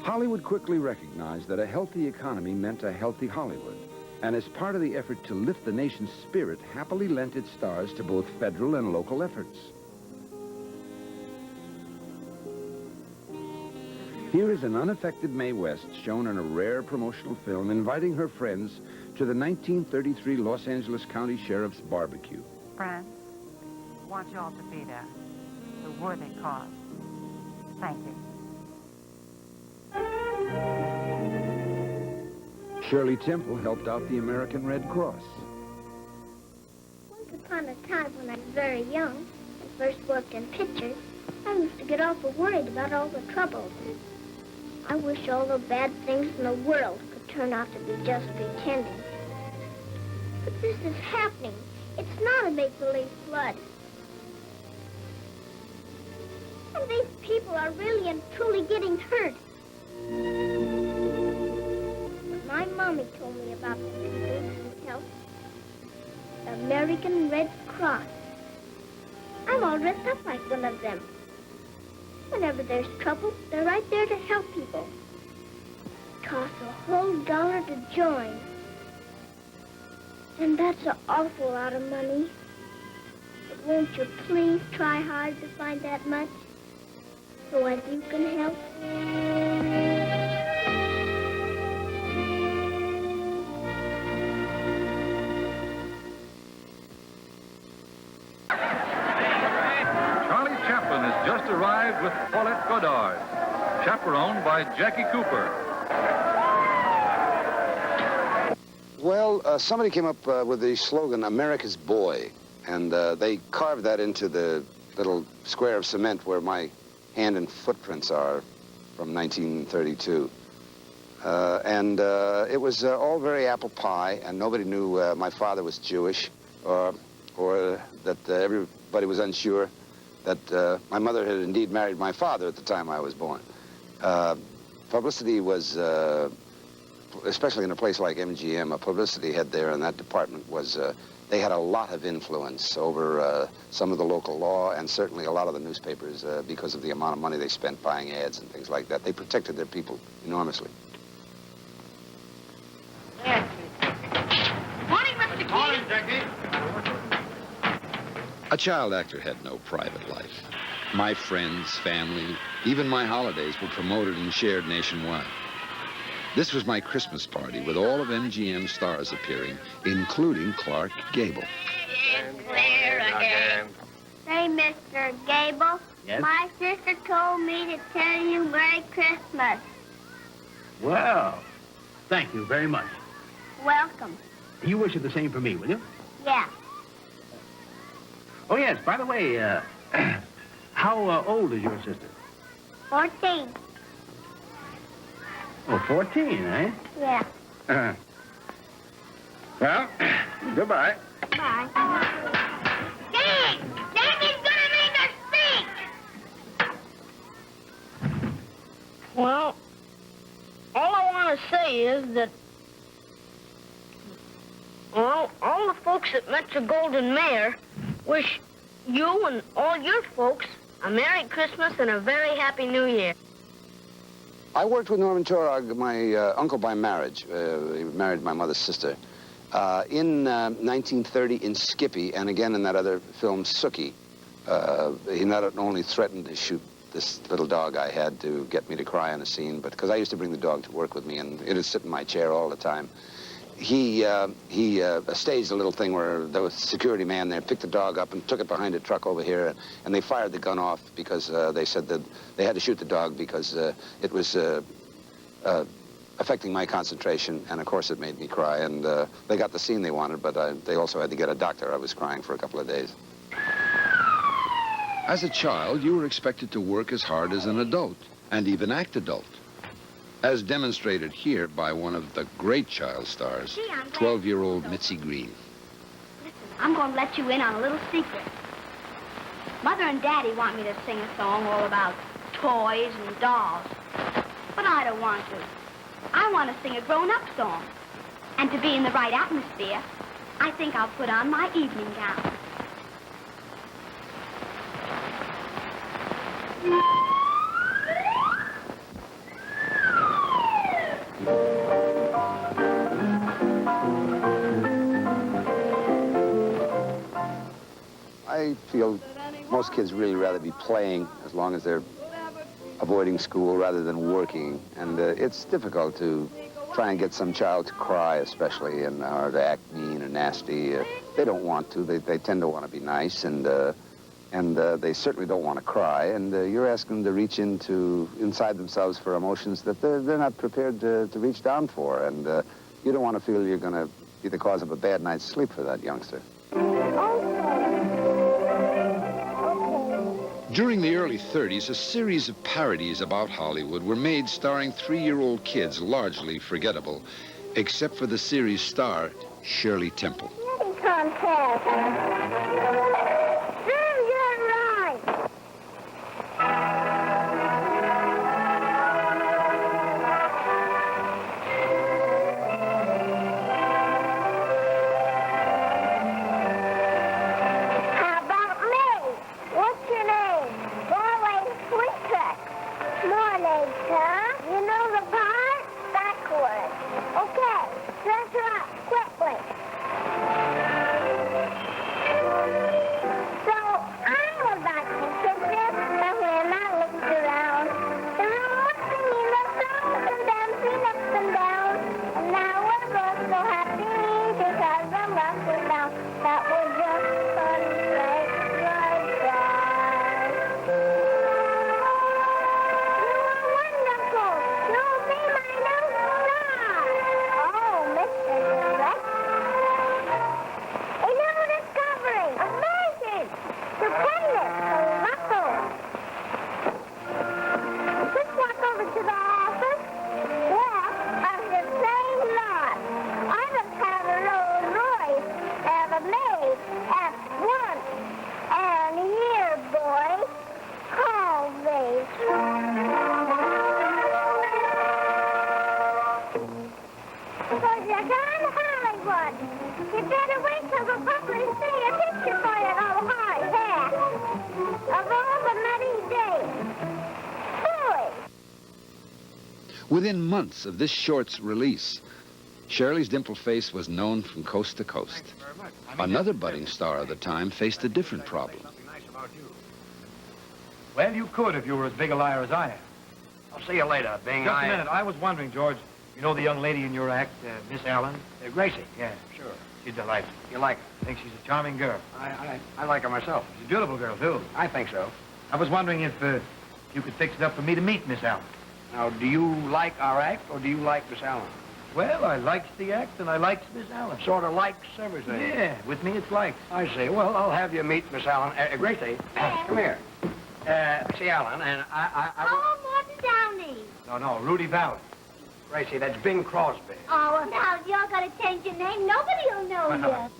Hollywood quickly recognized that a healthy economy meant a healthy Hollywood, and as part of the effort to lift the nation's spirit, happily lent its stars to both federal and local efforts. Here is an unaffected Mae West shown in a rare promotional film inviting her friends to the 1933 Los Angeles County Sheriff's barbecue. Friends, I want you all to be there. It's a worthy cause. Thank you. Shirley Temple helped out the American Red Cross. Once upon a time when I was very young and first worked in pictures, I used to get awful worried about all the trouble. I wish all the bad things in the world could turn out to be just pretending. But this is happening. It's not a make-believe flood. And these people are really and truly getting hurt. But my mommy told me about the people who help. The American Red Cross. I'm all dressed up like one of them. Whenever there's trouble, they're right there to help people. It costs a whole $1 to join. And that's an awful lot of money. But won't you please try hard to find that much? So as you can help? Charlie Chaplin has just arrived with Paulette Goddard, chaperoned by Jackie Cooper. Well, somebody came up with the slogan, America's Boy, and they carved that into the little square of cement where my hand and footprints are from 1932. It was all very apple pie, and nobody knew my father was Jewish, or that everybody was unsure that my mother had indeed married my father at the time I was born. Publicity was, especially in a place like MGM, a publicity head there in that department was, they had a lot of influence over some of the local law and certainly a lot of the newspapers because of the amount of money they spent buying ads and things like that. They protected their people enormously. Morning, Mr. Key. Morning, Jackie. A child actor had no private life. My friends, family, even my holidays were promoted and shared nationwide. This was my Christmas party with all of MGM's stars appearing, including Clark Gable. Clear again. Say, Mr. Gable, Yes? my sister told me to tell you Merry Christmas. Well, thank you very much. Welcome. You wish it the same for me, will you? Yeah. Oh, yes, by the way, how old is your sister? 14. Oh, 14, eh? Yeah. Well, goodbye. Bye. Dang! Davy's gonna make a speech! Well, all I want to say is that, well, all the folks at Metro Golden Mayor wish you and all your folks a Merry Christmas and a very Happy New Year. I worked with Norman Torog, my uncle by marriage. He married my mother's sister. In 1930 in Skippy, and again in that other film, Sookie, he not only threatened to shoot this little dog I had to get me to cry in a scene, but because I used to bring the dog to work with me, and it would sit in my chair all the time. He staged a little thing where there was a security man there, picked the dog up and took it behind a truck over here, and they fired the gun off because they said that they had to shoot the dog because it was affecting my concentration, and of course it made me cry, and they got the scene they wanted, but they also had to get a doctor. I was crying for a couple of days. As a child, you were expected to work as hard as an adult, and even act adult. As demonstrated here by one of the great child stars, 12-year-old Mitzi Green. Listen, I'm going to let you in on a little secret. Mother and Daddy want me to sing a song all about toys and dolls. But I don't want to. I want to sing a grown-up song. And to be in the right atmosphere, I think I'll put on my evening gown. most kids really rather be playing as long as they're avoiding school rather than working. And it's difficult to try and get some child to cry, especially, or to act mean or nasty. They don't want to. They tend to want to be nice, and they certainly don't want to cry. And you're asking them to reach inside themselves for emotions that they're not prepared to reach down for. And you don't want to feel you're going to be the cause of a bad night's sleep for that youngster. During the early 30s, a series of parodies about Hollywood were made starring 3-year-old kids, largely forgettable, except for the series star, Shirley Temple. Contest. You're right. How about me? What's your name? Four-way sweet track. More legs, huh? You know the part? Backwards. Okay, dress her up quickly. So, I would like to sit there and when I looked around, there was nothing in the songs and dancing up and down. And now we're both so happy because I'm rocking down. That was just fun, right? You're wonderful. You'll be my new star. Oh, Mr. Direct. A new discovery. Amazing. Stupendous. Delightful. Just walk over to the office. Well, I'm the same lot. I must have a Rolls Royce and a maid at once. And here, boy, call me. Because you're gone Hollywood. You better wait till the public see a picture for you, oh hard hat. Of all the many days. Boy. Within months of this short's release, Shirley's dimpled face was known from coast to coast. Another budding star of the time faced a different problem. Well, you could if you were as big a liar as I am. I'll see you later, Bing. Just a minute. I was wondering, George, you know the young lady in your act, Miss Allen? Gracie. Yeah. Sure. She's delightful. You like her? I think she's a charming girl. I like her myself. She's a beautiful girl, too. I think so. I was wondering if you could fix it up for me to meet Miss Allen. Now, do you like our act, or do you like Miss Allen? Well, I likes the act, and I likes Miss Allen. Sort of likes everything. Yeah, with me it's likes. I see. Well, I'll have you meet Miss Allen. Gracie, come here. See Allen, and I Oh, Martin Downey. No, Rudy Valley. Gracie, that's Bing Crosby. Oh, now you're going to change your name. Nobody will know you.